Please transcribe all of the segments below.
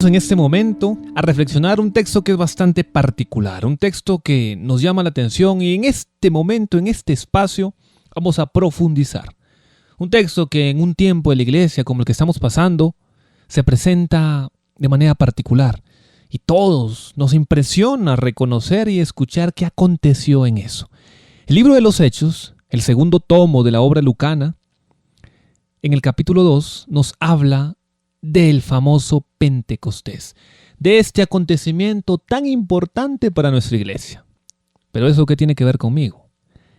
en este momento a reflexionar un texto que es bastante particular, un texto que nos llama la atención y en este momento, en este espacio, vamos a profundizar. Un texto que en un tiempo de la iglesia como el que estamos pasando se presenta de manera particular y todos nos impresiona reconocer y escuchar qué aconteció en eso. El libro de los Hechos, el segundo tomo de la obra lucana, en el capítulo 2 nos habla del famoso Pentecostés, de este acontecimiento tan importante para nuestra iglesia. Pero ¿eso qué tiene que ver conmigo?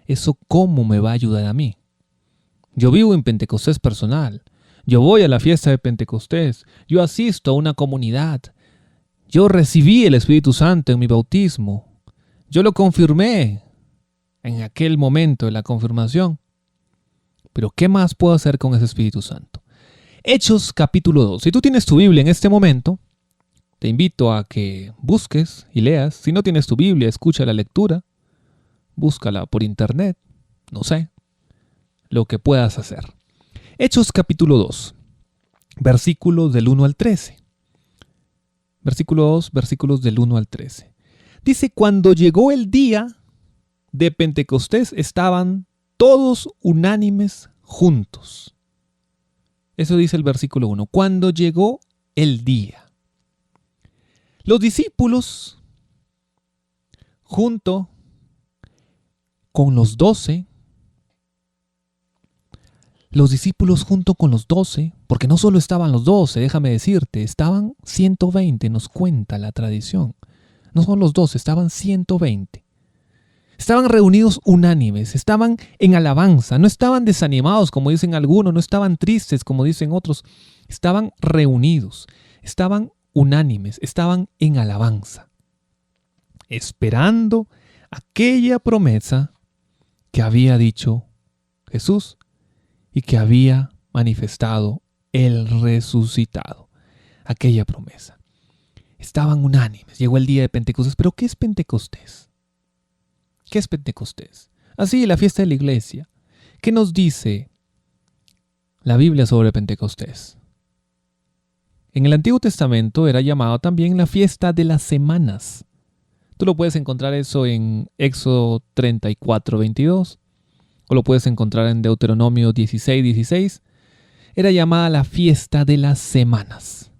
¿Eso cómo me va a ayudar a mí? Yo vivo en Pentecostés personal, yo voy a la fiesta de Pentecostés, yo asisto a una comunidad, yo recibí el Espíritu Santo en mi bautismo, yo lo confirmé en aquel momento de la confirmación. Pero ¿qué más puedo hacer con ese Espíritu Santo? Hechos capítulo 2. Si tú tienes tu Biblia en este momento, te invito a que busques y leas. Si no tienes tu Biblia, escucha la lectura. Búscala por internet. No sé. Lo que puedas hacer. Hechos capítulo 2. Versículos del 1 al 13. Versículo 2, versículos del 1 al 13. Dice, cuando llegó el día de Pentecostés, estaban todos unánimes juntos. Eso dice el versículo 1. Cuando llegó el día. Los discípulos, junto con los 12, porque no solo estaban los 12, déjame decirte, estaban 120, nos cuenta la tradición. No son los 12, estaban 120. Estaban reunidos unánimes, estaban en alabanza, no estaban desanimados como dicen algunos, no estaban tristes como dicen otros, estaban reunidos, estaban unánimes, estaban en alabanza, esperando aquella promesa que había dicho Jesús y que había manifestado el resucitado, aquella promesa. Estaban unánimes, llegó el día de Pentecostés, pero ¿qué es Pentecostés? ¿Qué es Pentecostés? Así, la fiesta de la iglesia. ¿Qué nos dice la Biblia sobre Pentecostés? En el Antiguo Testamento era llamado también la fiesta de las semanas. Tú lo puedes encontrar eso en Éxodo 34, 22. O lo puedes encontrar en Deuteronomio 16, 16. Era llamada la fiesta de las semanas.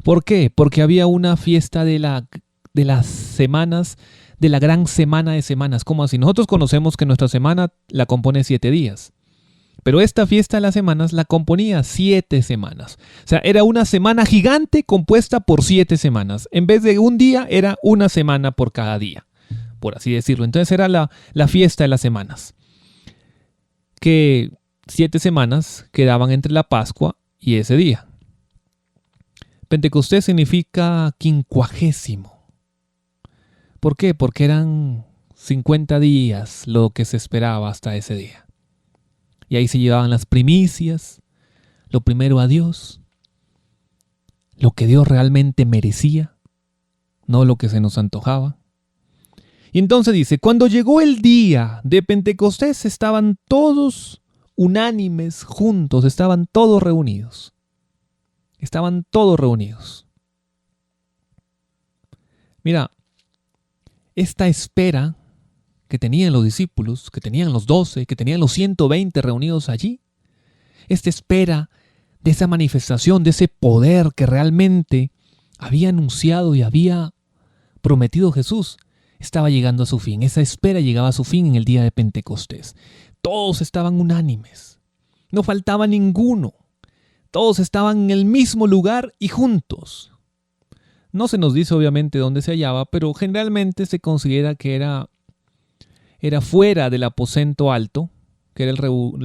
¿Por qué? Porque había una fiesta de las semanas, de la gran semana de semanas. ¿Cómo así? Nosotros conocemos que nuestra semana la compone 7 días. Pero esta fiesta de las semanas la componía 7 semanas. O sea, era una semana gigante compuesta por 7 semanas. En vez de un día, era una semana por cada día, por así decirlo. Entonces era la fiesta de las semanas. Que 7 semanas quedaban entre la Pascua y ese día. Pentecostés significa quincuagésimo. ¿Por qué? Porque eran 50 días lo que se esperaba hasta ese día. Y ahí se llevaban las primicias, lo primero a Dios, lo que Dios realmente merecía, no lo que se nos antojaba. Y entonces dice, cuando llegó el día de Pentecostés estaban todos unánimes, juntos, estaban todos reunidos. Estaban todos reunidos. Mira, esta espera que tenían los discípulos, que tenían los 12, que tenían los 120 reunidos allí, esta espera de esa manifestación, de ese poder que realmente había anunciado y había prometido Jesús, estaba llegando a su fin. Esa espera llegaba a su fin en el día de Pentecostés. Todos estaban unánimes, no faltaba ninguno. Todos estaban en el mismo lugar y juntos. No se nos dice obviamente dónde se hallaba, pero generalmente se considera que era fuera del aposento alto, que era el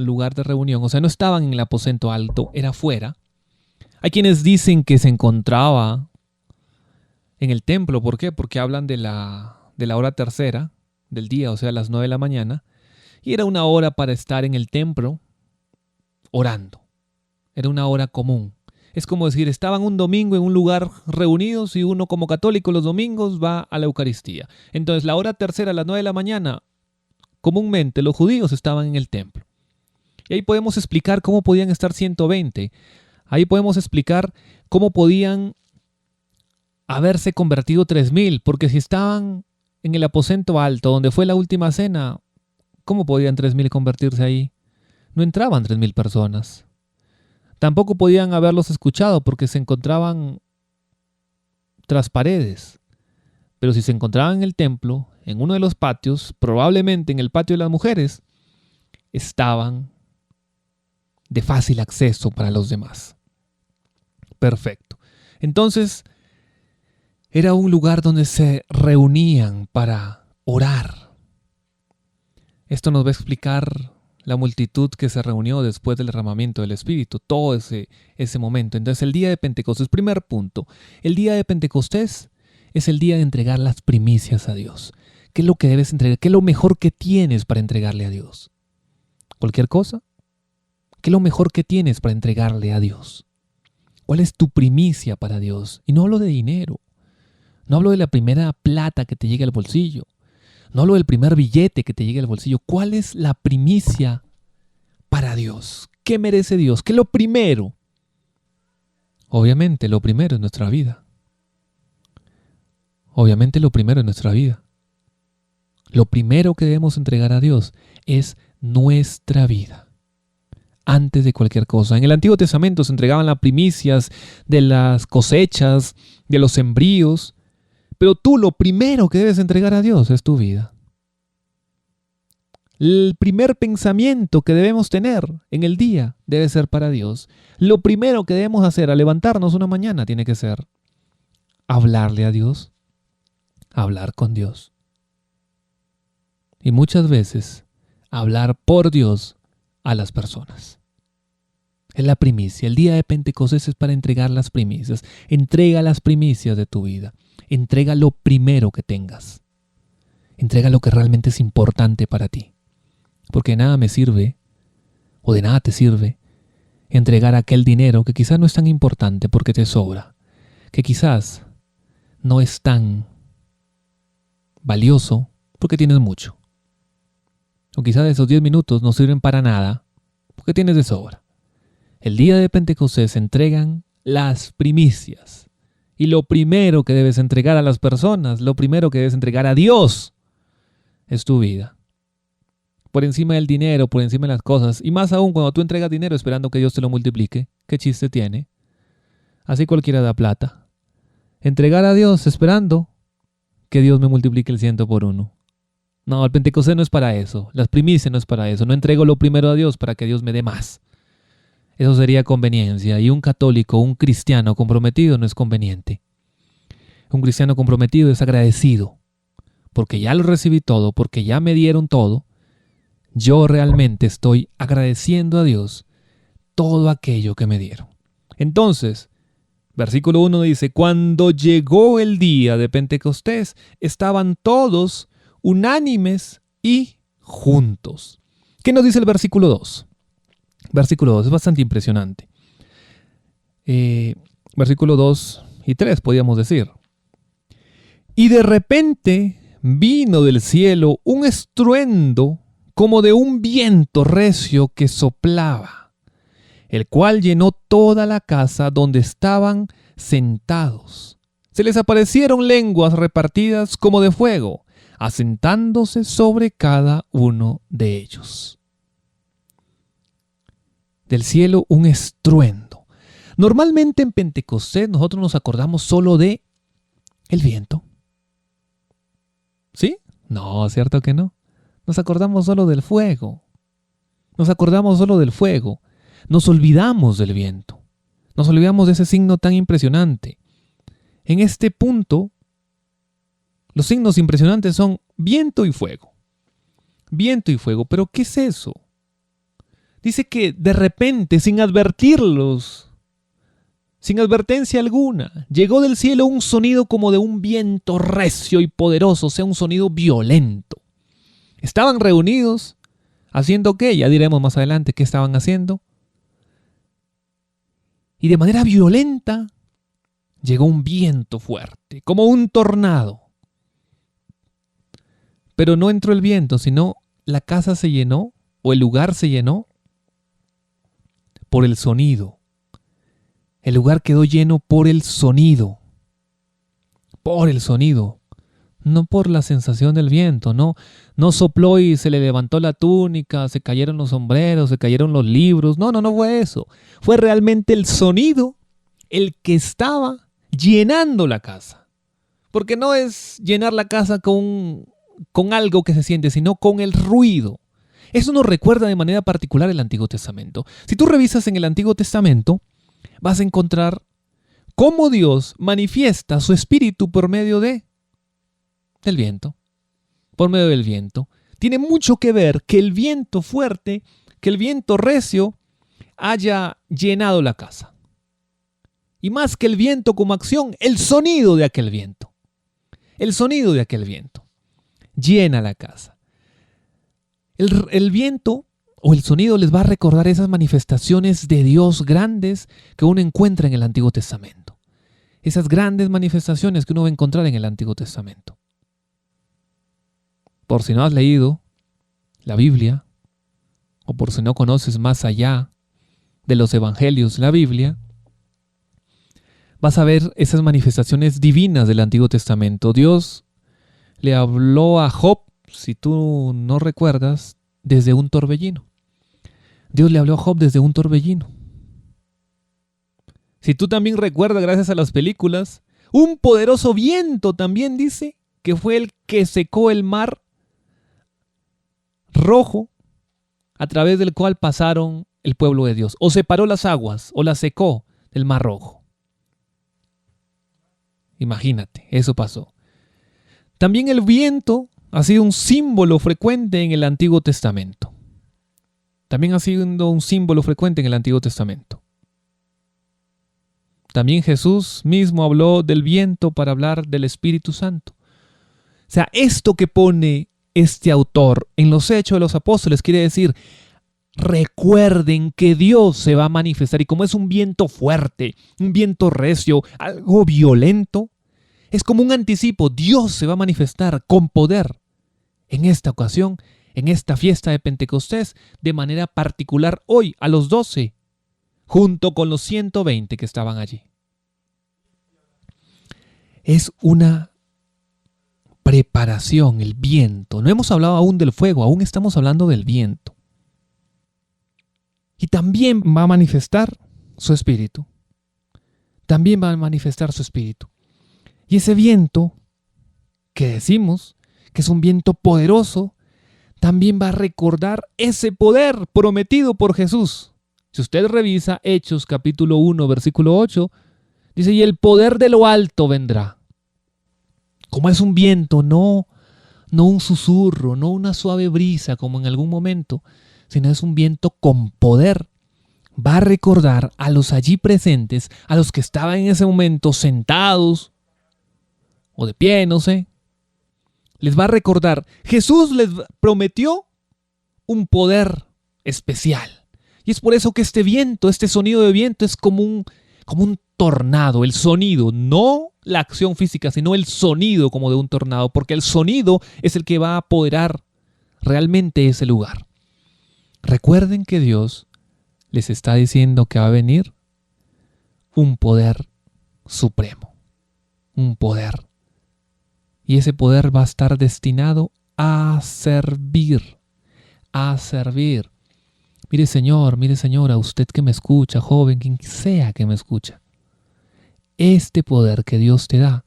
lugar de reunión. O sea, no estaban en el aposento alto, era fuera. Hay quienes dicen que se encontraba en el templo. ¿Por qué? Porque hablan de la hora tercera del día, o sea, las 9 de la mañana. Y era una hora para estar en el templo orando. Era una hora común. Es como decir, estaban un domingo en un lugar reunidos y uno como católico los domingos va a la Eucaristía. Entonces la hora tercera a las 9 de la mañana, comúnmente los judíos estaban en el templo. Y ahí podemos explicar cómo podían estar 120. Ahí podemos explicar cómo podían haberse convertido 3,000, porque si estaban en el aposento alto, donde fue la última cena, ¿cómo podían 3,000 convertirse ahí? No entraban 3,000 personas. Tampoco podían haberlos escuchado porque se encontraban tras paredes. Pero si se encontraban en el templo, en uno de los patios, probablemente en el patio de las mujeres, estaban de fácil acceso para los demás. Perfecto. Entonces, era un lugar donde se reunían para orar. Esto nos va a explicar la multitud que se reunió después del derramamiento del Espíritu, todo ese momento. Entonces, el día de Pentecostés, primer punto, el día de Pentecostés es el día de entregar las primicias a Dios. ¿Qué es lo que debes entregar? ¿Qué es lo mejor que tienes para entregarle a Dios? ¿Cualquier cosa? ¿Qué es lo mejor que tienes para entregarle a Dios? ¿Cuál es tu primicia para Dios? Y no hablo de dinero. No hablo de la primera plata que te llegue al bolsillo. No hablo del primer billete que te llegue al bolsillo. ¿Cuál es la primicia para Dios? ¿Qué merece Dios? ¿Qué es lo primero? Obviamente lo primero es nuestra vida. Obviamente lo primero es nuestra vida. Lo primero que debemos entregar a Dios es nuestra vida. Antes de cualquier cosa. En el Antiguo Testamento se entregaban las primicias de las cosechas, de los sembríos. Pero tú lo primero que debes entregar a Dios es tu vida. El primer pensamiento que debemos tener en el día debe ser para Dios. Lo primero que debemos hacer al levantarnos una mañana tiene que ser hablarle a Dios, hablar con Dios. Y muchas veces hablar por Dios a las personas. Es la primicia. El día de Pentecostés es para entregar las primicias. Entrega las primicias de tu vida. Entrega lo primero que tengas. Entrega lo que realmente es importante para ti. Porque de nada me sirve, o de nada te sirve, entregar aquel dinero que quizás no es tan importante porque te sobra. Que quizás no es tan valioso porque tienes mucho. O quizás esos 10 minutos no sirven para nada porque tienes de sobra. El día de Pentecostés se entregan las primicias. Y lo primero que debes entregar a las personas, lo primero que debes entregar a Dios, es tu vida. Por encima del dinero, por encima de las cosas. Y más aún cuando tú entregas dinero esperando que Dios te lo multiplique. ¿Qué chiste tiene? Así cualquiera da plata. Entregar a Dios esperando que Dios me multiplique el 100 por 1. No, el Pentecostés no es para eso. Las primicias no es para eso. No entrego lo primero a Dios para que Dios me dé más. Eso sería conveniencia. Y un católico, un cristiano comprometido no es conveniente. Un cristiano comprometido es agradecido. Porque ya lo recibí todo, porque ya me dieron todo. Yo realmente estoy agradeciendo a Dios todo aquello que me dieron. Entonces, versículo 1 dice, cuando llegó el día de Pentecostés, estaban todos unánimes y juntos. ¿Qué nos dice el versículo 2? Versículo 2 es bastante impresionante. Versículo 2 y 3 podríamos decir. Y de repente vino del cielo un estruendo como de un viento recio que soplaba, el cual llenó toda la casa donde estaban sentados. Se les aparecieron lenguas repartidas como de fuego, asentándose sobre cada uno de ellos. Del cielo un estruendo. Normalmente en Pentecostés nosotros nos acordamos solo de el viento. ¿Sí? No, ¿cierto que no? Nos acordamos solo del fuego. Nos acordamos solo del fuego. Nos olvidamos del viento. Nos olvidamos de ese signo tan impresionante. En este punto, los signos impresionantes son viento y fuego. Viento y fuego. ¿Pero qué es eso? Dice que de repente, sin advertirlos, sin advertencia alguna, llegó del cielo un sonido como de un viento recio y poderoso, o sea, un sonido violento. Estaban reunidos, ¿haciendo qué? Ya diremos más adelante qué estaban haciendo. Y de manera violenta llegó un viento fuerte, como un tornado. Pero no entró el viento, sino la casa se llenó, o el lugar se llenó, por el sonido. El lugar quedó lleno por el sonido. por el sonido, no por la sensación del viento, no sopló y se le levantó la túnica, se cayeron los sombreros, se cayeron los libros. No fue eso. Fue realmente el sonido el que estaba llenando la casa. Porque no es llenar la casa con algo que se siente, sino con el ruido. Eso nos recuerda de manera particular el Antiguo Testamento. Si tú revisas en el Antiguo Testamento, vas a encontrar cómo Dios manifiesta su espíritu por medio del viento. Por medio del viento. Tiene mucho que ver que el viento fuerte, que el viento recio haya llenado la casa. Y más que el viento como acción, el sonido de aquel viento. El sonido de aquel viento llena la casa. El viento o el sonido les va a recordar esas manifestaciones de Dios grandes que uno encuentra en el Antiguo Testamento. Esas grandes manifestaciones que uno va a encontrar en el Antiguo Testamento. Por si no has leído la Biblia, o por si no conoces más allá de los evangelios la Biblia, vas a ver esas manifestaciones divinas del Antiguo Testamento. Dios le habló a Job, si tú no recuerdas, desde un torbellino. Dios le habló a Job desde un torbellino. Si tú también recuerdas, gracias a las películas, un poderoso viento también dice que fue el que secó el mar Rojo, a través del cual pasaron el pueblo de Dios. O separó las aguas, o las secó del Mar Rojo. Imagínate, eso pasó. También el viento ha sido un símbolo frecuente en el Antiguo Testamento. También ha sido un símbolo frecuente en el Antiguo Testamento. También Jesús mismo habló del viento para hablar del Espíritu Santo. O sea, esto que pone este autor en los Hechos de los Apóstoles quiere decir, recuerden que Dios se va a manifestar, y como es un viento fuerte, un viento recio, algo violento, es como un anticipo. Dios se va a manifestar con poder en esta ocasión, en esta fiesta de Pentecostés, de manera particular hoy a los 12, junto con los 120 que estaban allí. Es una preparación, el viento. No hemos hablado aún del fuego, aún estamos hablando del viento. Y también va a manifestar su espíritu. También va a manifestar su espíritu. Y ese viento que decimos que es un viento poderoso, también va a recordar ese poder prometido por Jesús. Si usted revisa Hechos capítulo 1, versículo 8, dice, y el poder de lo alto vendrá. Como es un viento, no un susurro, no una suave brisa como en algún momento, sino es un viento con poder. Va a recordar a los allí presentes, a los que estaban en ese momento sentados o de pie, no sé. Les va a recordar, Jesús les prometió un poder especial. Y es por eso que este viento, este sonido de viento es como un tornado, el sonido, no la acción física, sino el sonido como de un tornado, porque el sonido es el que va a apoderar realmente ese lugar. Recuerden que Dios les está diciendo que va a venir un poder supremo, un poder. Y ese poder va a estar destinado a servir, a servir. Mire Señor, mire señora, usted que me escucha, joven, quien sea que me escucha. Este poder que Dios te da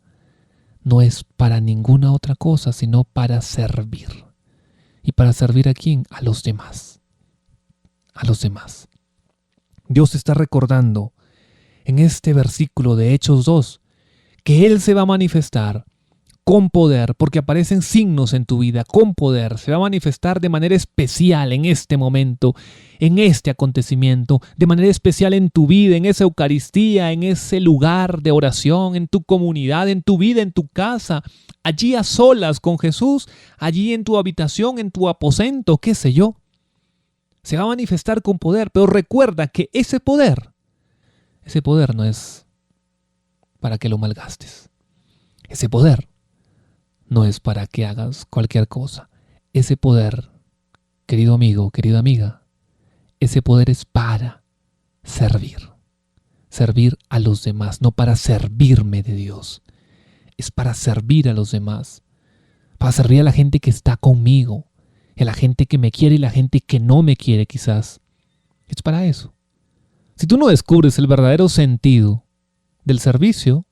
no es para ninguna otra cosa, sino para servir. ¿Y para servir a quién? A los demás. A los demás. Dios está recordando en este versículo de Hechos 2 que Él se va a manifestar con poder, porque aparecen signos en tu vida, con poder. Se va a manifestar de manera especial en este momento, en este acontecimiento, de manera especial en tu vida, en esa Eucaristía, en ese lugar de oración, en tu comunidad, en tu vida, en tu casa, allí a solas con Jesús, allí en tu habitación, en tu aposento, qué sé yo. Se va a manifestar con poder, pero recuerda que ese poder no es para que lo malgastes. Ese poder no es para que hagas cualquier cosa. Ese poder, querido amigo, querida amiga, ese poder es para servir. Servir a los demás, no para servirme de Dios. es para servir a los demás, para servir a la gente que está conmigo, a la gente que me quiere y la gente que no me quiere quizás. Es para eso. Si tú no descubres el verdadero sentido del servicio,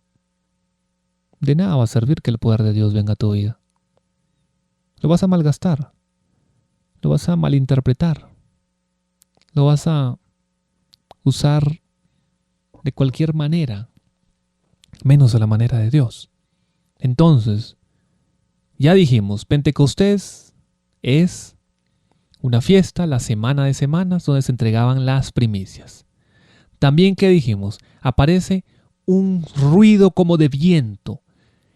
de nada va a servir que el poder de Dios venga a tu vida. Lo vas a malgastar, lo vas a malinterpretar, lo vas a usar de cualquier manera, menos de la manera de Dios. Entonces, ya dijimos, Pentecostés es una fiesta, la semana de semanas, donde se entregaban las primicias. También, ¿qué dijimos? Aparece un ruido como de viento.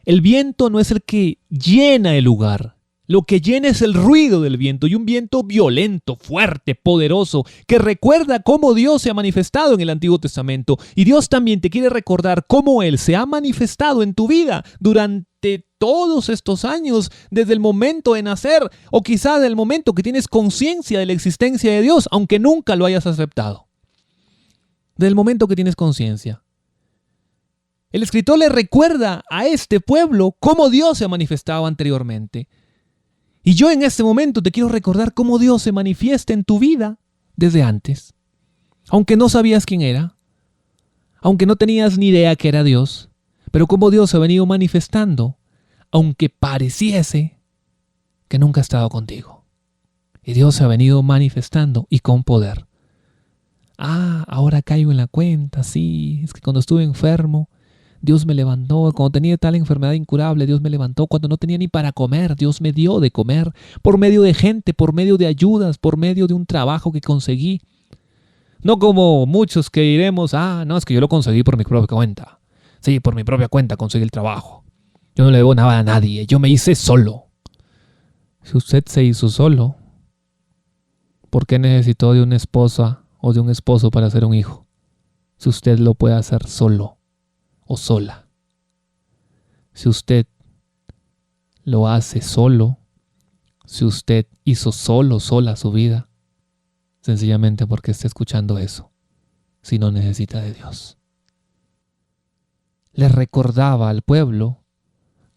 El viento no es el que llena el lugar. Lo que llena es el ruido del viento, y un viento violento, fuerte, poderoso, que recuerda cómo Dios se ha manifestado en el Antiguo Testamento. Y Dios también te quiere recordar cómo Él se ha manifestado en tu vida durante todos estos años, desde el momento de nacer, o quizá desde el momento que tienes conciencia de la existencia de Dios, aunque nunca lo hayas aceptado. Desde el momento que tienes conciencia. El escritor le recuerda a este pueblo cómo Dios se ha manifestado anteriormente. Y yo en este momento te quiero recordar cómo Dios se manifiesta en tu vida desde antes. Aunque no sabías quién era, aunque no tenías ni idea que era Dios, pero cómo Dios se ha venido manifestando, aunque pareciese que nunca ha estado contigo. Y Dios se ha venido manifestando y con poder. Ahora caigo en la cuenta, sí, es que cuando estuve enfermo, Dios me levantó. Cuando tenía tal enfermedad incurable, Dios me levantó. Cuando no tenía ni para comer, Dios me dio de comer. Por medio de gente, por medio de ayudas, por medio de un trabajo que conseguí. No como muchos que diremos, no, es que yo lo conseguí por mi propia cuenta. Sí, por mi propia cuenta conseguí el trabajo. Yo no le debo nada a nadie, yo me hice solo. Si usted se hizo solo, ¿por qué necesitó de una esposa o de un esposo para hacer un hijo? Si usted lo puede hacer solo o sola. Si usted lo hace solo, si usted hizo sola su vida, sencillamente porque está escuchando eso, si no necesita de Dios. Le recordaba al pueblo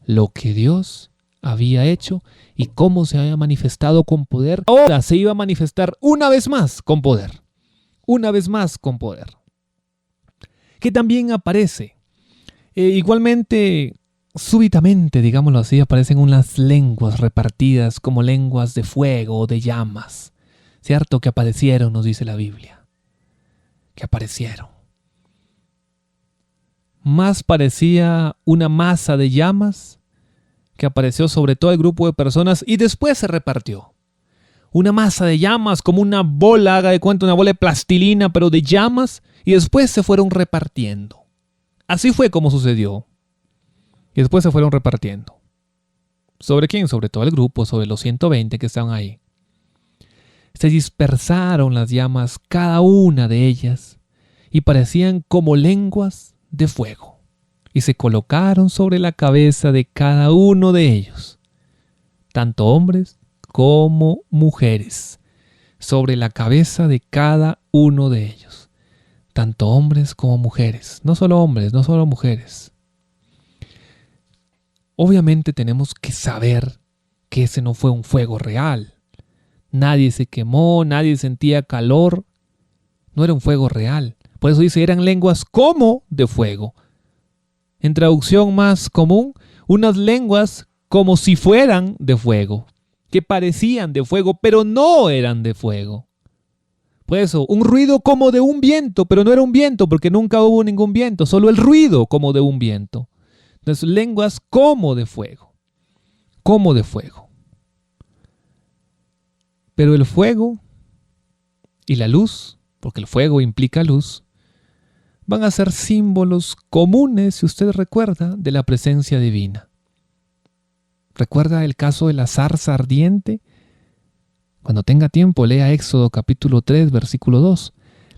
lo que Dios había hecho y cómo se había manifestado con poder. Ahora se iba a manifestar una vez más con poder. Una vez más con poder. Que también aparece. Igualmente, súbitamente, digámoslo así, aparecen unas lenguas repartidas como lenguas de fuego o de llamas. ¿Cierto? Que aparecieron, nos dice la Biblia. Que aparecieron. Más parecía una masa de llamas que apareció sobre todo el grupo de personas y después se repartió. Una masa de llamas, como una bola, haga de cuenta, una bola de plastilina, pero de llamas, y después se fueron repartiendo. Así fue como sucedió. Y después se fueron repartiendo. ¿Sobre quién? Sobre todo el grupo, sobre los 120 que estaban ahí. Se dispersaron las llamas, cada una de ellas, y parecían como lenguas de fuego. Y se colocaron sobre la cabeza de cada uno de ellos, tanto hombres como mujeres, sobre la cabeza de cada uno de ellos. Tanto hombres como mujeres, no solo hombres, no solo mujeres. Obviamente tenemos que saber que ese no fue un fuego real. Nadie se quemó, nadie sentía calor. No era un fuego real. Por eso dice, eran lenguas como de fuego. En traducción más común, unas lenguas como si fueran de fuego, que parecían de fuego, pero no eran de fuego. Por eso, un ruido como de un viento, pero no era un viento porque nunca hubo ningún viento, solo el ruido como de un viento. Entonces, lenguas como de fuego, como de fuego. Pero el fuego y la luz, porque el fuego implica luz, van a ser símbolos comunes, si usted recuerda, de la presencia divina. ¿Recuerda el caso de la zarza ardiente? Cuando tenga tiempo, lea Éxodo capítulo 3, versículo 2.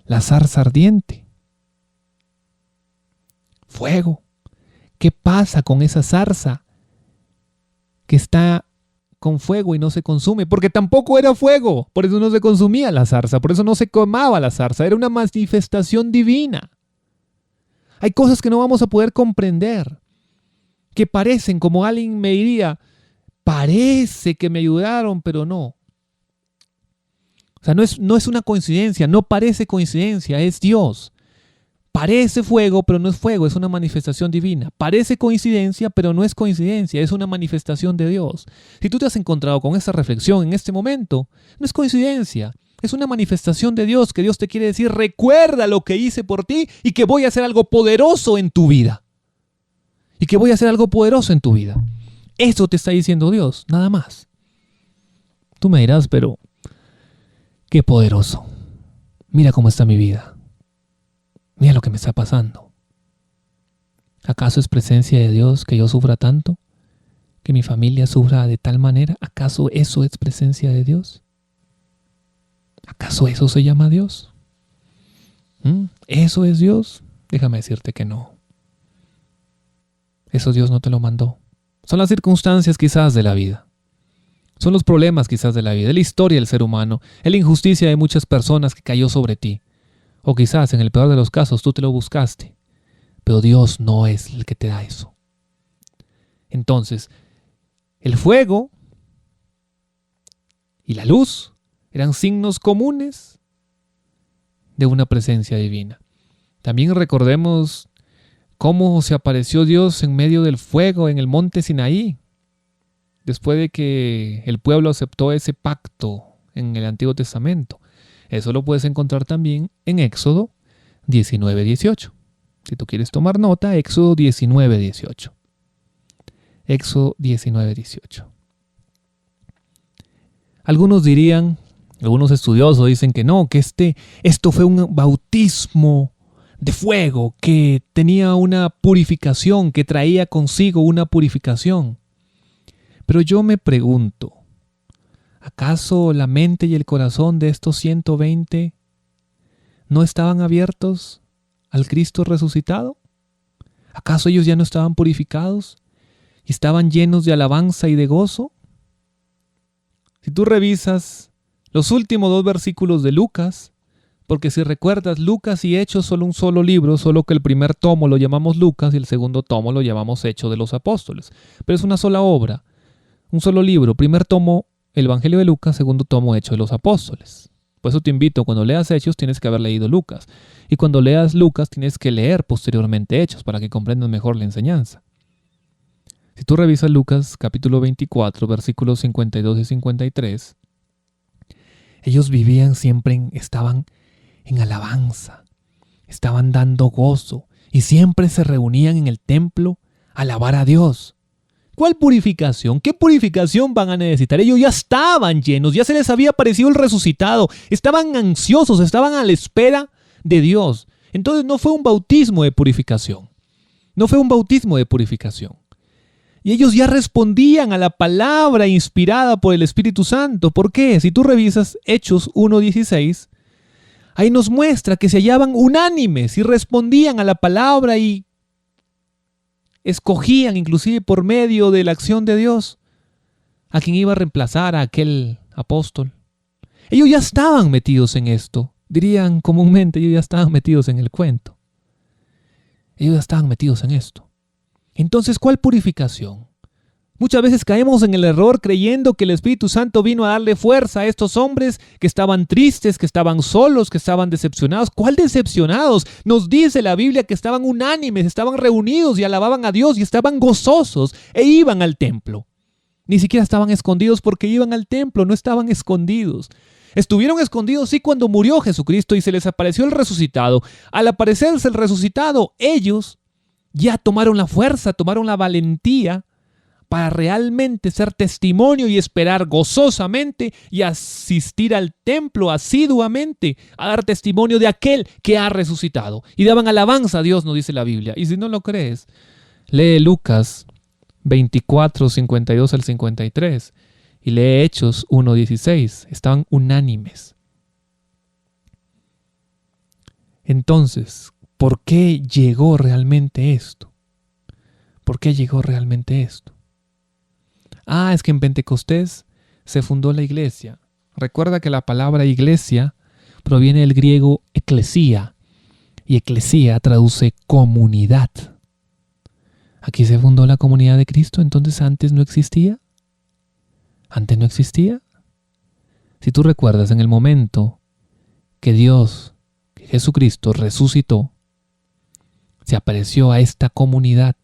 La zarza ardiente. Fuego. ¿Qué pasa con esa zarza que está con fuego y no se consume? Porque tampoco era fuego. Por eso no se consumía la zarza. Por eso no se quemaba la zarza. Era una manifestación divina. Hay cosas que no vamos a poder comprender. que parecen, como alguien me diría, parece que me ayudaron, pero no. O sea, no es una coincidencia, no parece coincidencia, es Dios. Parece fuego, pero no es fuego, es una manifestación divina. Parece coincidencia, pero no es coincidencia, es una manifestación de Dios. Si tú te has encontrado con esta reflexión en este momento, no es coincidencia, es una manifestación de Dios, que Dios te quiere decir, recuerda lo que hice por ti y que voy a hacer algo poderoso en tu vida. Y que voy a hacer algo poderoso en tu vida. Eso te está diciendo Dios, nada más. Tú me dirás, pero qué poderoso. Mira cómo está mi vida. Mira lo que me está pasando. ¿Acaso es presencia de Dios que yo sufra tanto? ¿Que mi familia sufra de tal manera? ¿Acaso eso es presencia de Dios? ¿Acaso eso se llama Dios? ¿Eso es Dios? Déjame decirte que no. Eso Dios no te lo mandó. Son las circunstancias quizás de la vida. Son los problemas quizás de la vida, de la historia del ser humano, de la injusticia de muchas personas que cayó sobre ti. O quizás, en el peor de los casos, tú te lo buscaste. Pero Dios no es el que te da eso. Entonces, el fuego y la luz eran signos comunes de una presencia divina. También recordemos cómo se apareció Dios en medio del fuego en el monte Sinaí, después de que el pueblo aceptó ese pacto en el Antiguo Testamento. Eso lo puedes encontrar también en Éxodo 19:18. Si tú quieres tomar nota, Éxodo 19:18. Éxodo 19:18. Algunos dirían, algunos estudiosos dicen que no, que esto fue un bautismo de fuego, que tenía una purificación, que traía consigo una purificación. Pero yo me pregunto, ¿acaso la mente y el corazón de estos 120 no estaban abiertos al Cristo resucitado? ¿Acaso ellos ya no estaban purificados y estaban llenos de alabanza y de gozo? Si tú revisas los últimos 2 versículos de Lucas, porque si recuerdas, Lucas y Hechos son un solo libro, solo que el primer tomo lo llamamos Lucas y el segundo tomo lo llamamos Hechos de los Apóstoles. Pero es una sola obra, un solo libro. Primer tomo, el Evangelio de Lucas, segundo tomo, Hechos de los Apóstoles. Por eso te invito, cuando leas Hechos tienes que haber leído Lucas. Y cuando leas Lucas tienes que leer posteriormente Hechos para que comprendas mejor la enseñanza. Si tú revisas Lucas capítulo 24, versículos 52 y 53, ellos vivían siempre, estaban en alabanza, estaban dando gozo y siempre se reunían en el templo a alabar a Dios. ¿Cuál purificación? ¿Qué purificación van a necesitar? Ellos ya estaban llenos, ya se les había aparecido el resucitado, estaban ansiosos, estaban a la espera de Dios. Entonces no fue un bautismo de purificación, no fue un bautismo de purificación. Y ellos ya respondían a la palabra inspirada por el Espíritu Santo. ¿Por qué? Si tú revisas Hechos 1:16, ahí nos muestra que se hallaban unánimes y respondían a la palabra y escogían, inclusive por medio de la acción de Dios, a quien iba a reemplazar a aquel apóstol. Ellos ya estaban metidos en esto. Dirían comúnmente, ellos ya estaban metidos en el cuento. Ellos ya estaban metidos en esto. Entonces, ¿cuál purificación? Muchas veces caemos en el error creyendo que el Espíritu Santo vino a darle fuerza a estos hombres que estaban tristes, que estaban solos, que estaban decepcionados. ¿Cuál decepcionados? Nos dice la Biblia que estaban unánimes, estaban reunidos y alababan a Dios y estaban gozosos e iban al templo. Ni siquiera estaban escondidos porque iban al templo, no estaban escondidos. Estuvieron escondidos sí cuando murió Jesucristo y se les apareció el resucitado. Al aparecerse el resucitado, ellos ya tomaron la fuerza, tomaron la valentía para realmente ser testimonio y esperar gozosamente y asistir al templo asiduamente a dar testimonio de aquel que ha resucitado. Y daban alabanza a Dios, nos dice la Biblia. Y si no lo crees, lee Lucas 24, 52 al 53 y lee Hechos 1:16. Estaban unánimes. Entonces, ¿por qué llegó realmente esto? ¿Por qué llegó realmente esto? Es que en Pentecostés se fundó la iglesia. Recuerda que la palabra iglesia proviene del griego eclesia, y eclesia traduce comunidad. Aquí se fundó la comunidad de Cristo, entonces antes no existía. ¿Antes no existía? Si tú recuerdas, en el momento que que Jesucristo resucitó, se apareció a esta comunidad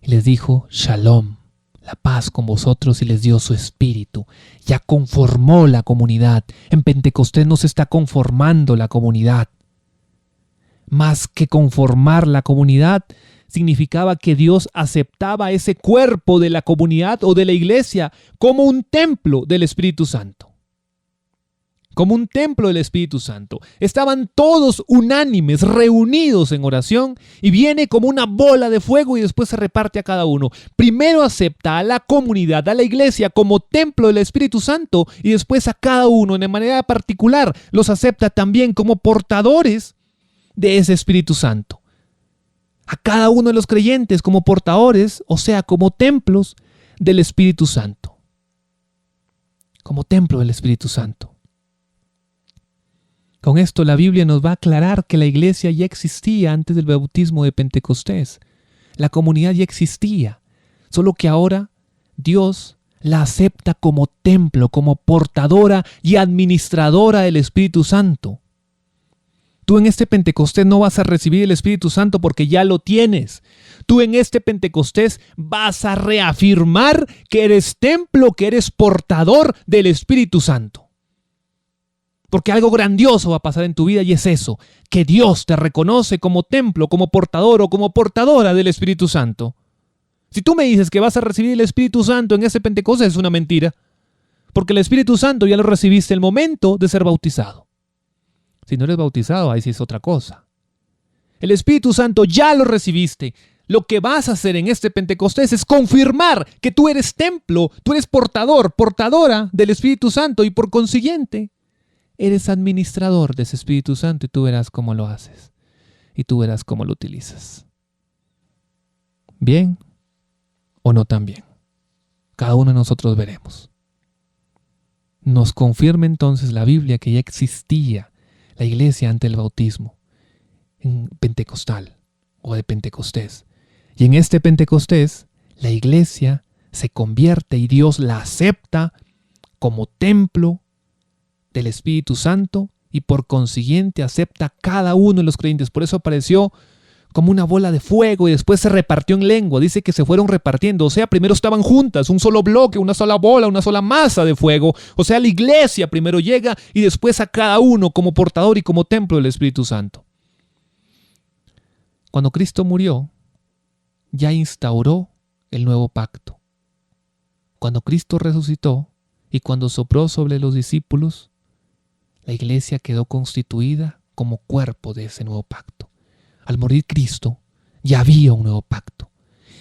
y les dijo, Shalom, la paz con vosotros, y les dio su espíritu. Ya conformó la comunidad. En Pentecostés no se está conformando la comunidad. Más que conformar la comunidad, significaba que Dios aceptaba ese cuerpo de la comunidad o de la iglesia como un templo del Espíritu Santo. Como un templo del Espíritu Santo. Estaban todos unánimes, reunidos en oración, y viene como una bola de fuego y después se reparte a cada uno. Primero acepta a la comunidad, a la iglesia como templo del Espíritu Santo, y después a cada uno de manera particular los acepta también como portadores de ese Espíritu Santo. A cada uno de los creyentes como portadores, o sea, como templos del Espíritu Santo. Como templo del Espíritu Santo. Con esto la Biblia nos va a aclarar que la iglesia ya existía antes del bautismo de Pentecostés. La comunidad ya existía, solo que ahora Dios la acepta como templo, como portadora y administradora del Espíritu Santo. Tú en este Pentecostés no vas a recibir el Espíritu Santo porque ya lo tienes. Tú en este Pentecostés vas a reafirmar que eres templo, que eres portador del Espíritu Santo. Porque algo grandioso va a pasar en tu vida y es eso, que Dios te reconoce como templo, como portador o como portadora del Espíritu Santo. Si tú me dices que vas a recibir el Espíritu Santo en ese Pentecostés, es una mentira. Porque el Espíritu Santo ya lo recibiste en el momento de ser bautizado. Si no eres bautizado, ahí sí es otra cosa. El Espíritu Santo ya lo recibiste. Lo que vas a hacer en este Pentecostés es confirmar que tú eres templo, tú eres portador, portadora del Espíritu Santo y por consiguiente, eres administrador de ese Espíritu Santo y tú verás cómo lo haces y tú verás cómo lo utilizas. ¿Bien o no tan bien? Cada uno de nosotros veremos. Nos confirma entonces la Biblia que ya existía la iglesia ante el bautismo en Pentecostal o de Pentecostés. Y en este Pentecostés la iglesia se convierte y Dios la acepta como templo del Espíritu Santo y por consiguiente acepta a cada uno de los creyentes. Por eso apareció como una bola de fuego y después se repartió en lengua. Dice que se fueron repartiendo. O sea, primero estaban juntas, un solo bloque, una sola bola, una sola masa de fuego. O sea, la iglesia primero llega y después a cada uno como portador y como templo del Espíritu Santo. Cuando Cristo murió, ya instauró el nuevo pacto. Cuando Cristo resucitó y cuando sopló sobre los discípulos, la iglesia quedó constituida como cuerpo de ese nuevo pacto. Al morir Cristo, ya había un nuevo pacto.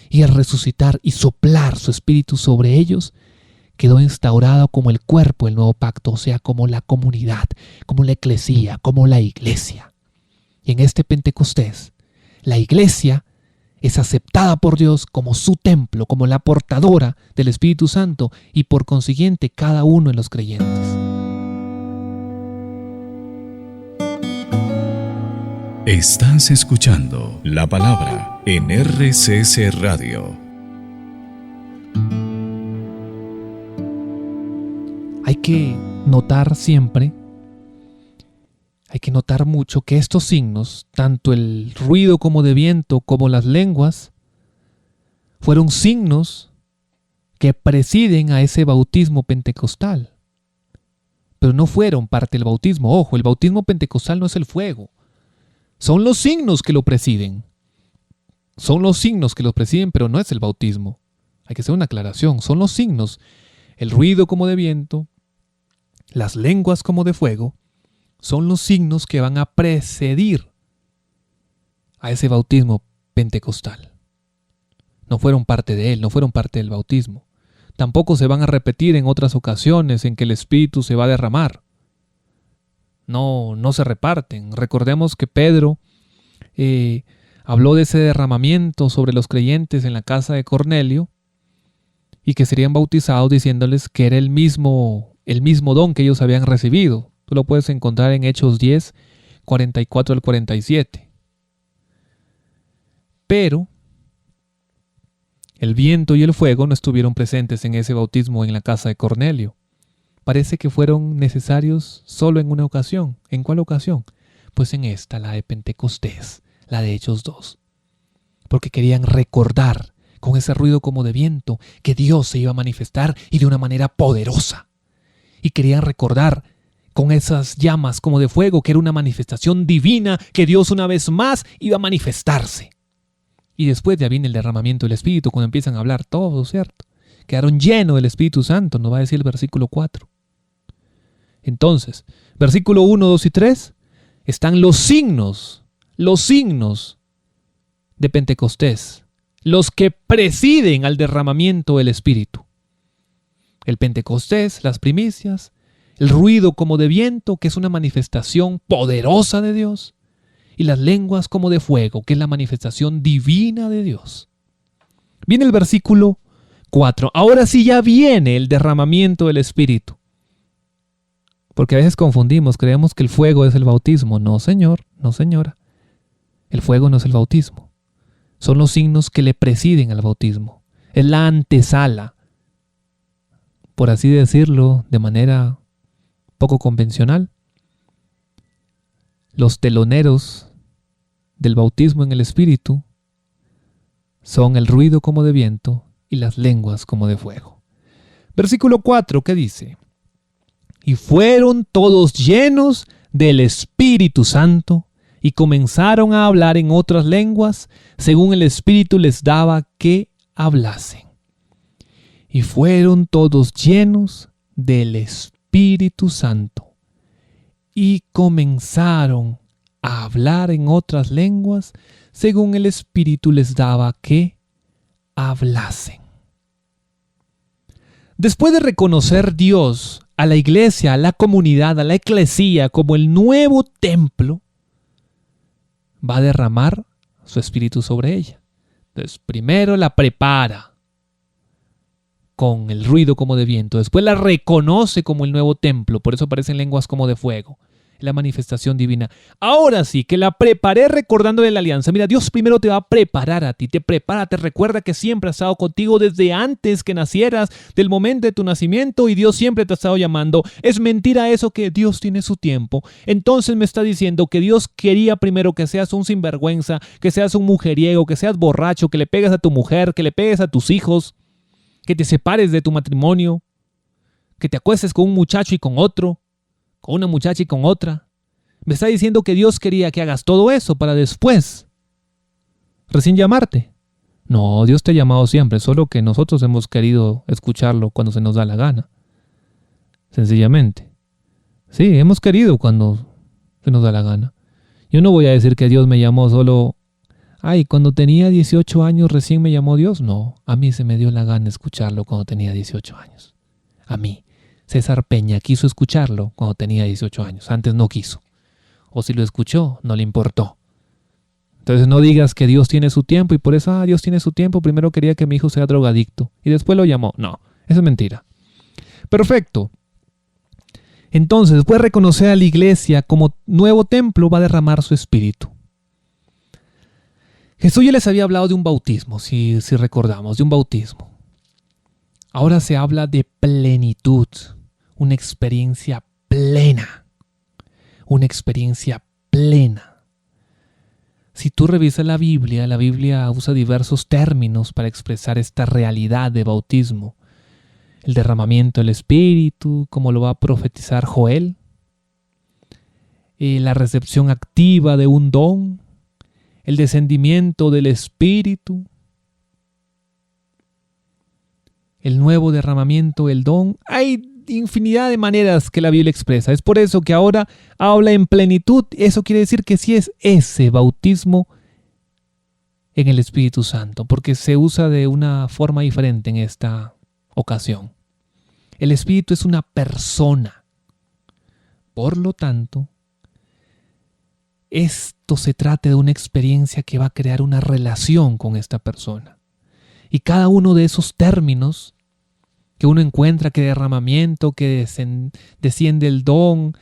Y al resucitar y soplar su espíritu sobre ellos, quedó instaurado como el cuerpo del nuevo pacto, o sea, como la comunidad, como la eclesía, como la iglesia. Y en este Pentecostés, la iglesia es aceptada por Dios como su templo, como la portadora del Espíritu Santo y por consiguiente cada uno de los creyentes. Estás escuchando la palabra en RCC Radio. Hay que notar siempre, hay que notar mucho que estos signos, tanto el ruido como de viento como las lenguas, fueron signos que presiden a ese bautismo pentecostal. Pero no fueron parte del bautismo. Ojo, el bautismo pentecostal no es el fuego. Son los signos que lo presiden. Son los signos que lo presiden, pero no es el bautismo. Hay que hacer una aclaración. Son los signos. El ruido como de viento, las lenguas como de fuego, son los signos que van a precedir a ese bautismo pentecostal. No fueron parte de él, no fueron parte del bautismo. Tampoco se van a repetir en otras ocasiones en que el Espíritu se va a derramar. No se reparten. Recordemos que Pedro habló de ese derramamiento sobre los creyentes en la casa de Cornelio y que serían bautizados diciéndoles que era el mismo don que ellos habían recibido. Tú lo puedes encontrar en Hechos 10, 44 al 47. Pero El viento y el fuego no estuvieron presentes en ese bautismo en la casa de Cornelio. Parece que fueron necesarios solo en una ocasión. ¿En cuál ocasión? Pues en esta, la de Pentecostés, la de Hechos 2. Porque querían recordar con ese ruido como de viento que Dios se iba a manifestar y de una manera poderosa. Y querían recordar con esas llamas como de fuego que era una manifestación divina, que Dios una vez más iba a manifestarse. Y después ya viene el derramamiento del Espíritu, cuando empiezan a hablar todos, ¿cierto? Quedaron llenos del Espíritu Santo, nos va a decir el versículo 4. Entonces, versículo 1, 2 y 3, están los signos de Pentecostés, los que presiden al derramamiento del Espíritu. El Pentecostés, las primicias, el ruido como de viento, que es una manifestación poderosa de Dios, y las lenguas como de fuego, que es la manifestación divina de Dios. Viene el versículo 4. Ahora sí ya viene el derramamiento del Espíritu. Porque a veces confundimos, creemos que el fuego es el bautismo. No, señor, no, señora. El fuego no es el bautismo. Son los signos que le presiden al bautismo. Es la antesala, por así decirlo, de manera poco convencional. Los teloneros del bautismo en el Espíritu son el ruido como de viento y las lenguas como de fuego. Versículo 4, ¿qué dice? Y fueron todos llenos del Espíritu Santo y comenzaron a hablar en otras lenguas según el Espíritu les daba que hablasen. Y fueron todos llenos del Espíritu Santo y comenzaron a hablar en otras lenguas según el Espíritu les daba que hablasen. Después de reconocer Dios a la iglesia, a la comunidad, a la eclesía como el nuevo templo, va a derramar su Espíritu sobre ella. Entonces, primero la prepara con el ruido como de viento, después la reconoce como el nuevo templo, por eso aparecen lenguas como de fuego, la manifestación divina. Ahora sí, que la preparé recordándole la alianza. Mira, Dios primero te va a preparar a ti, te prepara, te recuerda que siempre ha estado contigo desde antes que nacieras, del momento de tu nacimiento, y Dios siempre te ha estado llamando. Es mentira eso que Dios tiene su tiempo. Entonces me está diciendo que Dios quería primero que seas un sinvergüenza, que seas un mujeriego, que seas borracho, que le pegues a tu mujer, que le pegues a tus hijos, que te separes de tu matrimonio, que te acuestes con un muchacho y con otro, con una muchacha y con otra. Me está diciendo que Dios quería que hagas todo eso para después recién llamarte. No, Dios te ha llamado siempre, solo que nosotros hemos querido escucharlo cuando se nos da la gana. Sencillamente. Sí, hemos querido cuando se nos da la gana. Yo no voy a decir que Dios me llamó solo, cuando tenía 18 años recién me llamó Dios. No, a mí se me dio la gana escucharlo cuando tenía 18 años. A mí. César Peña quiso escucharlo cuando tenía 18 años. Antes no quiso. O si lo escuchó, no le importó. Entonces no digas que Dios tiene su tiempo y por eso, Dios tiene su tiempo. Primero quería que mi hijo sea drogadicto y después lo llamó. No, eso es mentira. Perfecto. Entonces, después de reconocer a la iglesia como nuevo templo, va a derramar su espíritu. Jesús ya les había hablado de un bautismo, si recordamos, de un bautismo. Ahora se habla de plenitud. Una experiencia plena. Una experiencia plena. Si tú revisas la Biblia usa diversos términos para expresar esta realidad de bautismo. El derramamiento del Espíritu, como lo va a profetizar Joel. La recepción activa de un don. El descendimiento del Espíritu. El nuevo derramamiento, el don. Hay infinidad de maneras que la Biblia expresa. Es por eso que ahora habla en plenitud. Eso quiere decir que sí es ese bautismo en el Espíritu Santo, porque se usa de una forma diferente en esta ocasión. El Espíritu es una persona. Por lo tanto, esto se trata de una experiencia que va a crear una relación con esta persona. Y cada uno de esos términos que uno encuentra, que derramamiento, que desciende el don,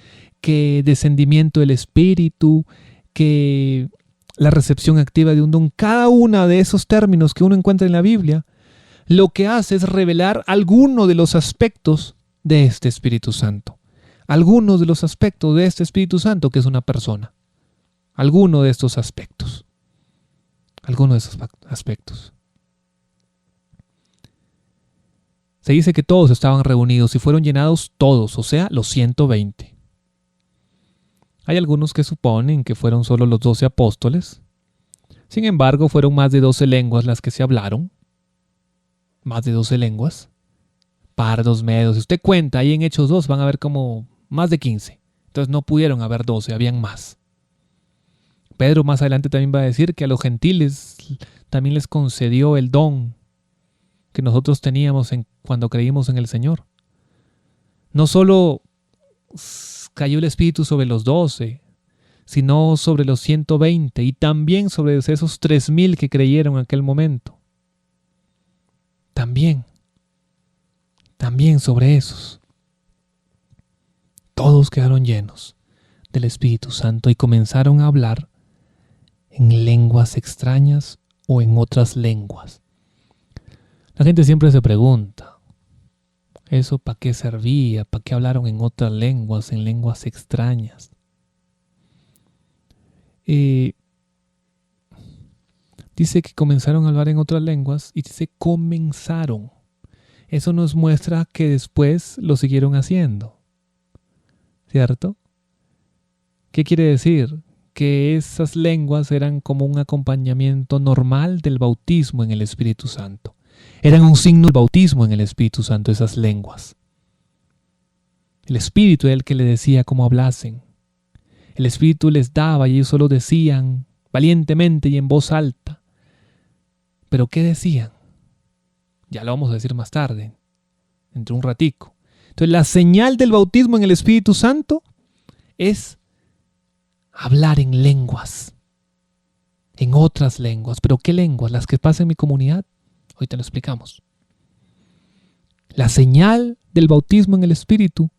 que descendimiento del Espíritu, que la recepción activa de un don, cada uno de esos términos que uno encuentra en la Biblia lo que hace es revelar alguno de los aspectos de este Espíritu Santo. Algunos de los aspectos de este Espíritu Santo que es una persona. Alguno de estos aspectos. Alguno de esos aspectos. Se dice que todos estaban reunidos y fueron llenados todos, o sea, los 120. Hay algunos que suponen que fueron solo los 12 apóstoles. Sin embargo, fueron más de 12 lenguas las que se hablaron. Más de 12 lenguas. Pardos, medos. Si usted cuenta, ahí en Hechos 2 van a ver como más de 15. Entonces no pudieron haber 12, habían más. Pedro más adelante también va a decir que a los gentiles también les concedió el don que nosotros teníamos cuando creímos en el Señor. No solo cayó el Espíritu sobre los 12, sino sobre los 120 y también sobre esos 3,000 que creyeron en aquel momento. También sobre esos. Todos quedaron llenos del Espíritu Santo y comenzaron a hablar en lenguas extrañas o en otras lenguas. La gente siempre se pregunta, ¿eso para qué servía? ¿Para qué hablaron en otras lenguas, en lenguas extrañas? Dice que comenzaron a hablar en otras lenguas y dice comenzaron. Eso nos muestra que después lo siguieron haciendo, ¿cierto? ¿Qué quiere decir? Que esas lenguas eran como un acompañamiento normal del bautismo en el Espíritu Santo. Eran un signo del bautismo en el Espíritu Santo, esas lenguas. El Espíritu era el que le decía cómo hablasen. El Espíritu les daba y ellos solo decían valientemente y en voz alta. ¿Pero qué decían? Ya lo vamos a decir más tarde, dentro de un ratico. Entonces la señal del bautismo en el Espíritu Santo es hablar en lenguas, en otras lenguas. ¿Pero qué lenguas? Las que pasan en mi comunidad. Hoy te lo explicamos. La señal del bautismo en el Espíritu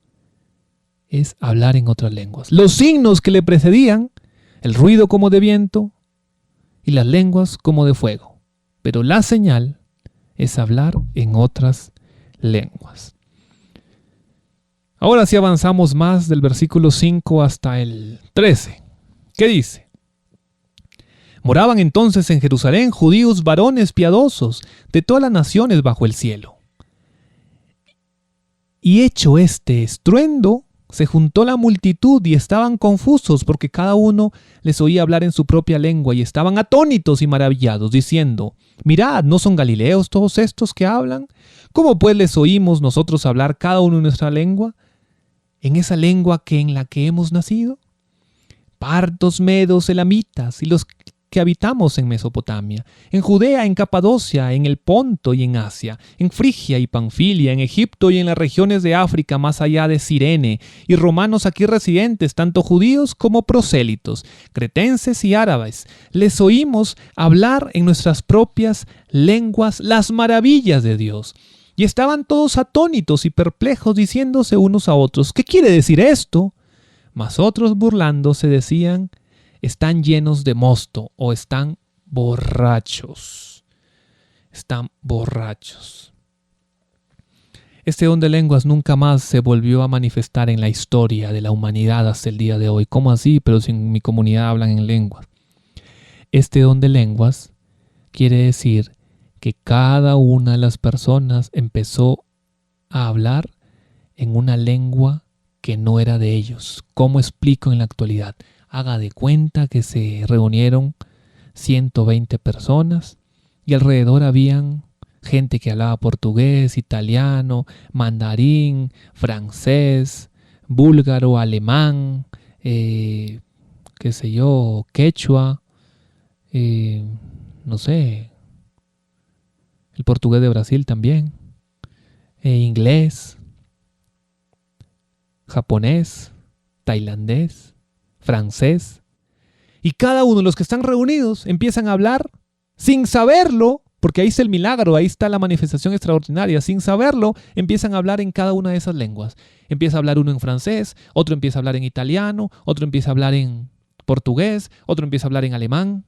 es hablar en otras lenguas. Los signos que le precedían, el ruido como de viento y las lenguas como de fuego. Pero la señal es hablar en otras lenguas. Ahora sí avanzamos más del versículo 5 hasta el 13. ¿Qué dice? Moraban entonces en Jerusalén judíos varones piadosos de todas las naciones bajo el cielo. Y hecho este estruendo, se juntó la multitud y estaban confusos porque cada uno les oía hablar en su propia lengua y estaban atónitos y maravillados, diciendo, mirad, ¿no son galileos todos estos que hablan? ¿Cómo pues les oímos nosotros hablar cada uno en nuestra lengua? ¿En esa lengua en la que hemos nacido? Partos, medos, elamitas y los que habitamos en Mesopotamia, en Judea, en Capadocia, en el Ponto y en Asia, en Frigia y Panfilia, en Egipto y en las regiones de África más allá de Cirene, y romanos aquí residentes, tanto judíos como prosélitos, cretenses y árabes, les oímos hablar en nuestras propias lenguas las maravillas de Dios. Y estaban todos atónitos y perplejos, diciéndose unos a otros, ¿qué quiere decir esto? Mas otros burlándose decían, están llenos de mosto o están borrachos. Están borrachos. Este don de lenguas nunca más se volvió a manifestar en la historia de la humanidad hasta el día de hoy. ¿Cómo así? Pero si en mi comunidad hablan en lenguas. Este don de lenguas quiere decir que cada una de las personas empezó a hablar en una lengua que no era de ellos. ¿Cómo explico en la actualidad? Haga de cuenta que se reunieron 120 personas y alrededor habían gente que hablaba portugués, italiano, mandarín, francés, búlgaro, alemán, quechua, no sé, el portugués de Brasil también, inglés, japonés, tailandés, francés, y cada uno de los que están reunidos empiezan a hablar sin saberlo, porque ahí está el milagro, ahí está la manifestación extraordinaria, sin saberlo empiezan a hablar en cada una de esas lenguas. Empieza a hablar uno en francés, otro empieza a hablar en italiano, otro empieza a hablar en portugués, otro empieza a hablar en alemán,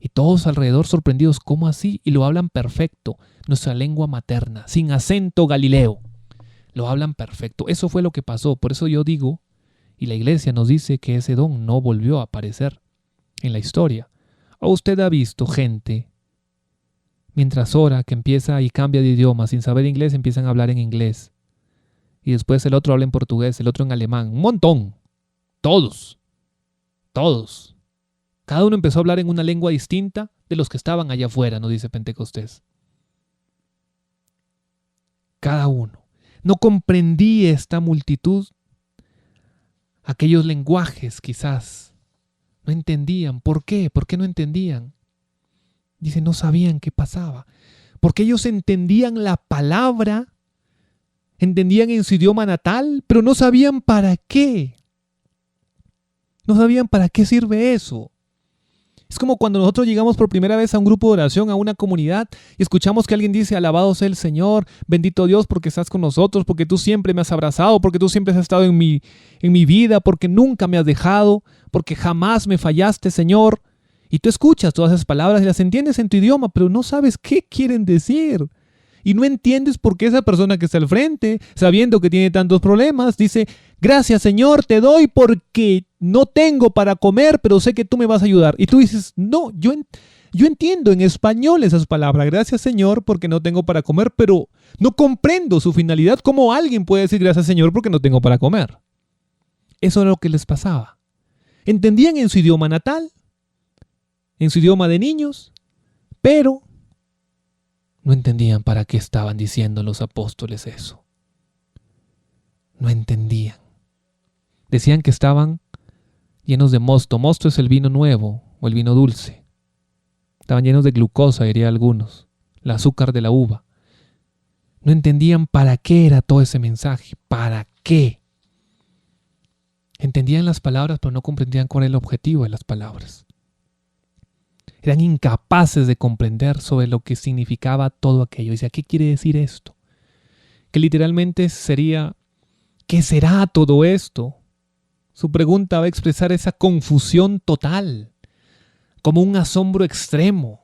Y todos alrededor sorprendidos, ¿cómo así? Y lo hablan perfecto, nuestra lengua materna, sin acento galileo. Lo hablan perfecto. Eso fue lo que pasó. Por eso yo digo, y la iglesia nos dice que ese don no volvió a aparecer en la historia. ¿O usted ha visto gente, mientras ora, que empieza y cambia de idioma, sin saber inglés, empiezan a hablar en inglés? Y después el otro habla en portugués, el otro en alemán. Un montón. Todos. Cada uno empezó a hablar en una lengua distinta de los que estaban allá afuera, nos dice Pentecostés. Cada uno. No comprendí esta multitud aquellos lenguajes quizás. No entendían. ¿Por qué? ¿Por qué no entendían? Dice, no sabían qué pasaba. Porque ellos entendían la palabra, entendían en su idioma natal, pero no sabían para qué. No sabían para qué sirve eso. Es como cuando nosotros llegamos por primera vez a un grupo de oración, a una comunidad, y escuchamos que alguien dice, alabado sea el Señor, bendito Dios porque estás con nosotros, porque tú siempre me has abrazado, porque tú siempre has estado en mi vida, porque nunca me has dejado, porque jamás me fallaste, Señor. Y tú escuchas todas esas palabras y las entiendes en tu idioma, pero no sabes qué quieren decir. Y no entiendes por qué esa persona que está al frente, sabiendo que tiene tantos problemas, dice, gracias Señor, te doy porque no tengo para comer, pero sé que tú me vas a ayudar. Y tú dices, no, yo entiendo en español esas palabras, gracias Señor porque no tengo para comer, pero no comprendo su finalidad. ¿Cómo alguien puede decir gracias Señor porque no tengo para comer? Eso era lo que les pasaba. Entendían en su idioma natal, en su idioma de niños, pero no entendían para qué estaban diciendo los apóstoles eso. No entendían. Decían que estaban llenos de mosto. Mosto es el vino nuevo o el vino dulce. Estaban llenos de glucosa, dirían algunos, el azúcar de la uva. No entendían para qué era todo ese mensaje. ¿Para qué? Entendían las palabras, pero no comprendían cuál era el objetivo de las palabras. Eran incapaces de comprender sobre lo que significaba todo aquello. Dice, ¿qué quiere decir esto? Que literalmente sería, ¿qué será todo esto? Su pregunta va a expresar esa confusión total, como un asombro extremo.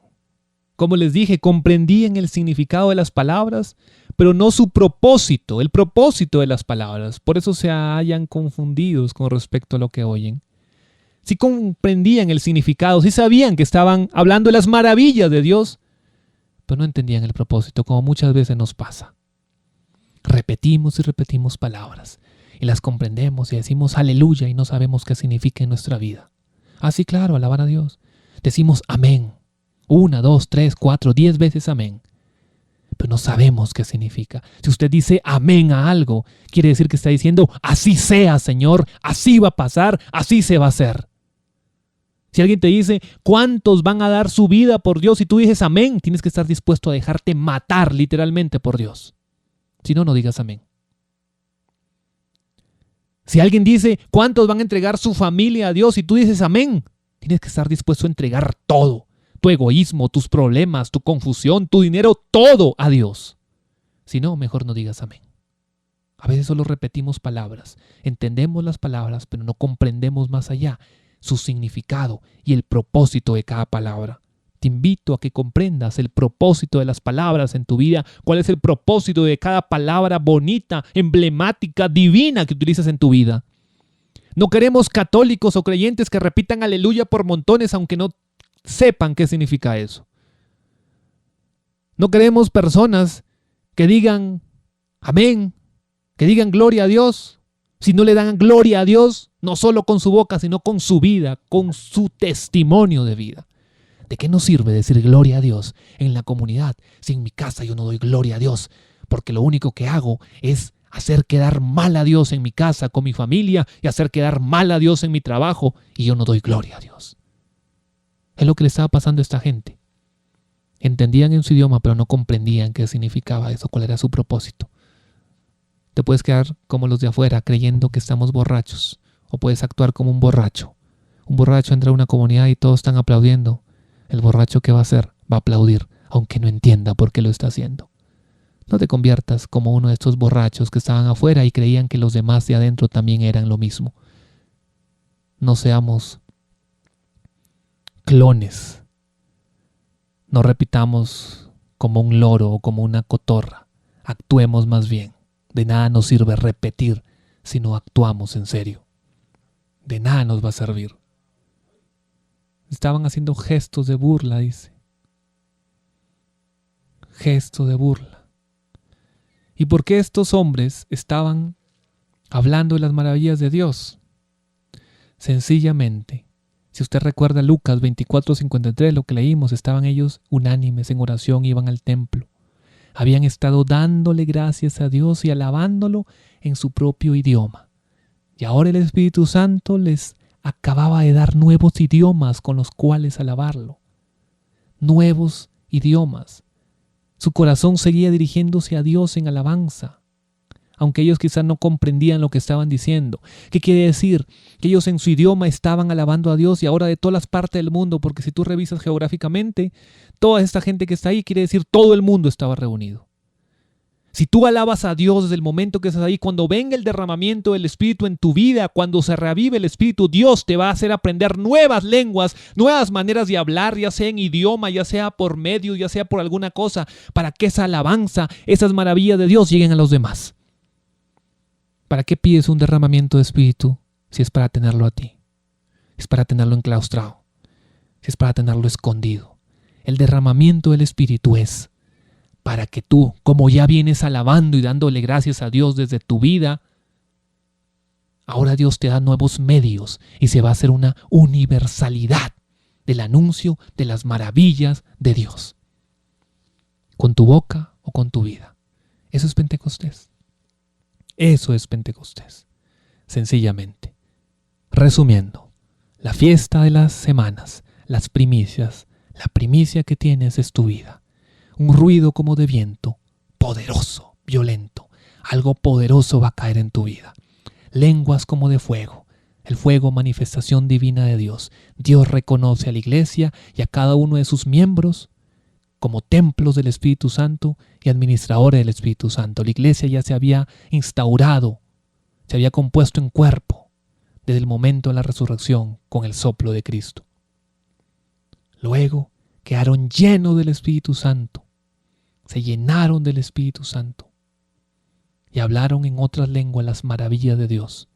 Como les dije, comprendían el significado de las palabras, pero no su propósito, el propósito de las palabras. Por eso se hallan confundidos con respecto a lo que oyen. Sí comprendían el significado, sí sabían que estaban hablando de las maravillas de Dios, pero no entendían el propósito, como muchas veces nos pasa. Repetimos y repetimos palabras, y las comprendemos y decimos aleluya y no sabemos qué significa en nuestra vida. Sí, claro, alabar a Dios. Decimos amén. 1, 2, 3, 4, 10 veces amén. Pero no sabemos qué significa. Si usted dice amén a algo, quiere decir que está diciendo así sea, Señor, así va a pasar, así se va a hacer. Si alguien te dice, ¿cuántos van a dar su vida por Dios? Y tú dices amén, tienes que estar dispuesto a dejarte matar literalmente por Dios. Si no, no digas amén. Si alguien dice, ¿cuántos van a entregar su familia a Dios? Y tú dices amén, tienes que estar dispuesto a entregar todo. Tu egoísmo, tus problemas, tu confusión, tu dinero, todo a Dios. Si no, mejor no digas amén. A veces solo repetimos palabras, entendemos las palabras, pero no comprendemos más allá su significado y el propósito de cada palabra. Te invito a que comprendas el propósito de las palabras en tu vida, cuál es el propósito de cada palabra bonita, emblemática, divina que utilizas en tu vida. No queremos católicos o creyentes que repitan aleluya por montones aunque no sepan qué significa eso. No queremos personas que digan amén, que digan gloria a Dios, si no le dan gloria a Dios, no solo con su boca, sino con su vida, con su testimonio de vida. ¿De qué nos sirve decir gloria a Dios en la comunidad si en mi casa yo no doy gloria a Dios? Porque lo único que hago es hacer quedar mal a Dios en mi casa, con mi familia, y hacer quedar mal a Dios en mi trabajo, y yo no doy gloria a Dios. Es lo que le estaba pasando a esta gente. Entendían en su idioma, pero no comprendían qué significaba eso, cuál era su propósito. Te puedes quedar como los de afuera, creyendo que estamos borrachos, o puedes actuar como un borracho. Un borracho entra a una comunidad y todos están aplaudiendo. El borracho, ¿qué va a hacer? Va a aplaudir, aunque no entienda por qué lo está haciendo. No te conviertas como uno de estos borrachos que estaban afuera y creían que los demás de adentro también eran lo mismo. No seamos clones No repitamos como un loro o como una cotorra. Actuemos más bien. De nada nos sirve repetir si no actuamos en serio. De nada nos va a servir. Estaban haciendo gestos de burla, dice. Gesto de burla. ¿Y por qué estos hombres estaban hablando de las maravillas de Dios? Sencillamente, si usted recuerda Lucas 24:53, lo que leímos, estaban ellos unánimes en oración, iban al templo. Habían estado dándole gracias a Dios y alabándolo en su propio idioma. Y ahora el Espíritu Santo les acababa de dar nuevos idiomas con los cuales alabarlo. Nuevos idiomas. Su corazón seguía dirigiéndose a Dios en alabanza, aunque ellos quizás no comprendían lo que estaban diciendo. ¿Qué quiere decir? Que ellos en su idioma estaban alabando a Dios y ahora de todas las partes del mundo, porque si tú revisas geográficamente, toda esta gente que está ahí quiere decir todo el mundo estaba reunido. Si tú alabas a Dios desde el momento que estás ahí, cuando venga el derramamiento del Espíritu en tu vida, cuando se reavive el Espíritu, Dios te va a hacer aprender nuevas lenguas, nuevas maneras de hablar, ya sea en idioma, ya sea por medio, ya sea por alguna cosa, para que esa alabanza, esas maravillas de Dios lleguen a los demás. ¿Para qué pides un derramamiento de Espíritu si es para tenerlo a ti? Es para tenerlo enclaustrado, si es para tenerlo escondido. El derramamiento del Espíritu es para que tú, como ya vienes alabando y dándole gracias a Dios desde tu vida, ahora Dios te da nuevos medios y se va a hacer una universalidad del anuncio de las maravillas de Dios. Con tu boca o con tu vida. Eso es Pentecostés. Eso es Pentecostés. Sencillamente. Resumiendo, la fiesta de las semanas, las primicias, la primicia que tienes es tu vida. Un ruido como de viento, poderoso, violento. Algo poderoso va a caer en tu vida. Lenguas como de fuego. El fuego, manifestación divina de Dios. Dios reconoce a la iglesia y a cada uno de sus miembros como templos del Espíritu Santo y administradores del Espíritu Santo. La iglesia ya se había instaurado, se había compuesto en cuerpo desde el momento de la resurrección con el soplo de Cristo. Luego quedaron llenos del Espíritu Santo. Se llenaron del Espíritu Santo y hablaron en otras lenguas las maravillas de Dios.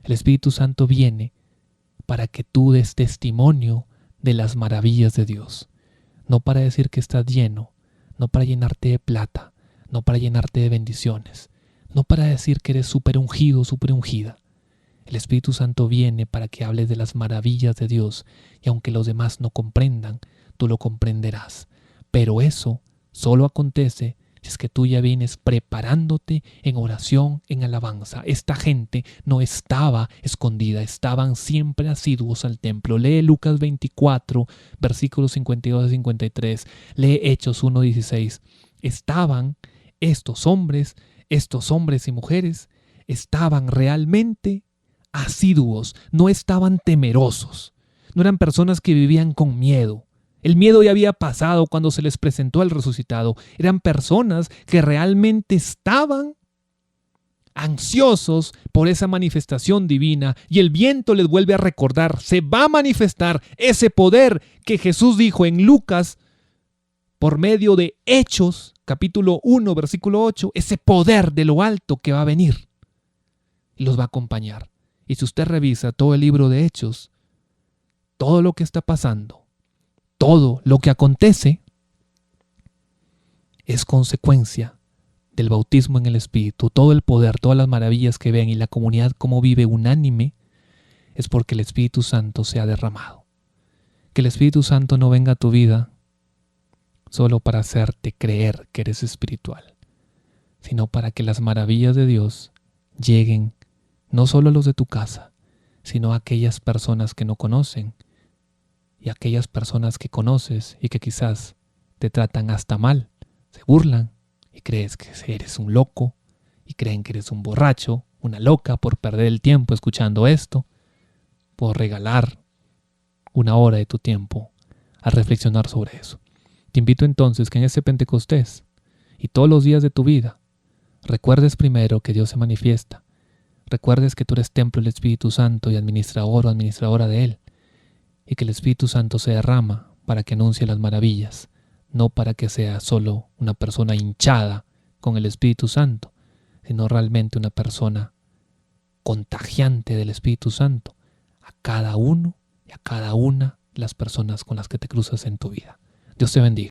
El Espíritu Santo viene para que tú des testimonio de las maravillas de Dios. No para decir que estás lleno, no para llenarte de plata, no para llenarte de bendiciones, no para decir que eres súper ungido, súper ungida. El Espíritu Santo viene para que hables de las maravillas de Dios y aunque los demás no comprendan, tú lo comprenderás. Pero eso solo acontece si es que tú ya vienes preparándote en oración, en alabanza. Esta gente no estaba escondida, estaban siempre asiduos al templo. Lee Lucas 24, versículos 52 a 53. Lee Hechos 1:16. Estaban estos hombres y mujeres, estaban realmente asiduos, no estaban temerosos. No eran personas que vivían con miedo. El miedo ya había pasado cuando se les presentó el resucitado. Eran personas que realmente estaban ansiosos por esa manifestación divina y el viento les vuelve a recordar, se va a manifestar ese poder que Jesús dijo en Lucas por medio de Hechos, capítulo 1, versículo 8, ese poder de lo alto que va a venir y los va a acompañar. Y si usted revisa todo el libro de Hechos, todo lo que está pasando, todo lo que acontece es consecuencia del bautismo en el Espíritu. Todo el poder, todas las maravillas que ven y la comunidad como vive unánime es porque el Espíritu Santo se ha derramado. Que el Espíritu Santo no venga a tu vida solo para hacerte creer que eres espiritual, sino para que las maravillas de Dios lleguen no solo a los de tu casa, sino a aquellas personas que no conocen y aquellas personas que conoces y que quizás te tratan hasta mal, se burlan y crees que eres un loco y creen que eres un borracho, una loca por perder el tiempo escuchando esto, por regalar una hora de tu tiempo a reflexionar sobre eso. Te invito entonces que en ese Pentecostés y todos los días de tu vida recuerdes primero que Dios se manifiesta, recuerdes que tú eres templo del Espíritu Santo y administrador o administradora de Él, y que el Espíritu Santo se derrama para que anuncie las maravillas, no para que sea solo una persona hinchada con el Espíritu Santo, sino realmente una persona contagiante del Espíritu Santo a cada uno y a cada una de las personas con las que te cruzas en tu vida. Dios te bendiga.